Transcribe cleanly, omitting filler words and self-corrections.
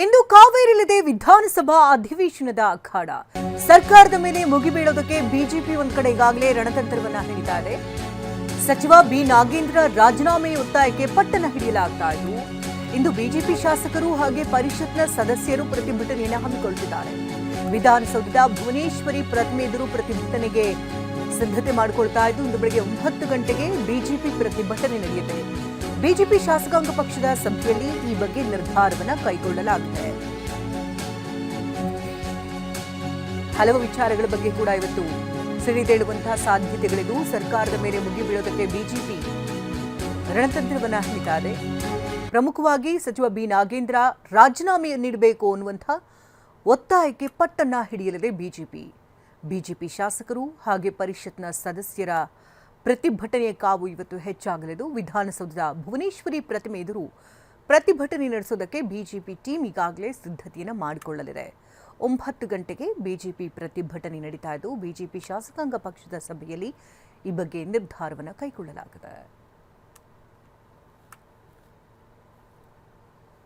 ಇಂದು ಕಾವೇರಿಯಲ್ಲಿದೆ ವಿಧಾನಸಭಾ ಅಧಿವೇಶನದ ಅಖಾಡ. ಸರ್ಕಾರದ ಮೇಲೆ ಮುಗಿಬೀಳೋದಕ್ಕೆ ಬಿಜೆಪಿ ಒಂದ್ ಕಡೆ ಈಗಾಗಲೇ ರಣತಂತ್ರವನ್ನ ಹಿಡಿತಾ ಇದೆ. ಸಚಿವ ಬಿ ನಾಗೇಂದ್ರ ರಾಜೀನಾಮೆ ಒತ್ತಾಯಕ್ಕೆ ಪಟ್ಟಣ ಹಿಡಿಯಲಾಗ್ತಾ ಇದ್ದು, ಇಂದು ಬಿಜೆಪಿ ಶಾಸಕರು ಹಾಗೆ ಪರಿಷತ್ನ ಸದಸ್ಯರು ಪ್ರತಿಭಟನೆಯನ್ನು ಹಮ್ಮಿಕೊಳ್ಳುತ್ತಿದ್ದಾರೆ. ವಿಧಾನಸೌಧದ ಭುವನೇಶ್ವರಿ ಪ್ರತಿಮೆ ಎದುರು ಪ್ರತಿಭಟನೆಗೆ ಸಿದ್ಧತೆ ಮಾಡಿಕೊಳ್ತಾ ಇದ್ದು, ಇಂದು ಬೆಳಗ್ಗೆ 9 ಗಂಟೆಗೆ ಬಿಜೆಪಿ ಪ್ರತಿಭಟನೆ ನಡೆಯುತ್ತೆ. ಬಿಜೆಪಿ ಶಾಸಕಾಂಗ ಪಕ್ಷದ ಸಭೆಯಲ್ಲಿ ಈ ಬಗ್ಗೆ ನಿರ್ಧಾರವನ್ನು ಕೈಗೊಳ್ಳಲಾಗಿದೆ. ಹಲವು ವಿಚಾರಗಳ ಬಗ್ಗೆ ಕೂಡ ಇವತ್ತು ಸಿಡಿದೇಳುವಂತಹ ಸಾಧ್ಯತೆಗಳಿದ್ದು, ಸರ್ಕಾರದ ಮೇಲೆ ಮುಗಿಬೀಳೋದಕ್ಕೆ ಬಿಜೆಪಿ ರಣತಂತ್ರವನ್ನ ಹಿಡಿತಾ ಇದೆ. ಪ್ರಮುಖವಾಗಿ ಸಚಿವ ಬಿ ನಾಗೇಂದ್ರ ರಾಜೀನಾಮೆ ನೀಡಬೇಕು ಅನ್ನುವಂತಹ ಒತ್ತಾಯಕ್ಕೆ ಪಟ್ಟನ್ನ ಹಿಡಿಯಲಿದೆ ಬಿಜೆಪಿ ಶಾಸಕರು ಹಾಗೆ ಪರಿಷತ್ನ ಸದಸ್ಯರ ಪ್ರತಿಭಟನೆಯ ಕಾವು ಇವತ್ತು ಹೆಚ್ಚಾಗಲಿದ್ದು, ವಿಧಾನಸೌಧದ ಭುವನೇಶ್ವರಿ ಪ್ರತಿಮೆ ಎದುರು ಪ್ರತಿಭಟನೆ ನಡೆಸೋದಕ್ಕೆ ಬಿಜೆಪಿ ಟೀಮ್ ಈಗಾಗಲೇ ಸಿದ್ಧತೆಯನ್ನು ಮಾಡಿಕೊಳ್ಳಲಿದೆ. 9 ಗಂಟೆಗೆ ಬಿಜೆಪಿ ಪ್ರತಿಭಟನೆ ನಡೀತಾ ಇದ್ದು, ಬಿಜೆಪಿ ಶಾಸಕಾಂಗ ಪಕ್ಷದ ಸಭೆಯಲ್ಲಿ ಈ ಬಗ್ಗೆ ನಿರ್ಧಾರವನ್ನು ಕೈಗೊಳ್ಳಲಾಗಿದೆ.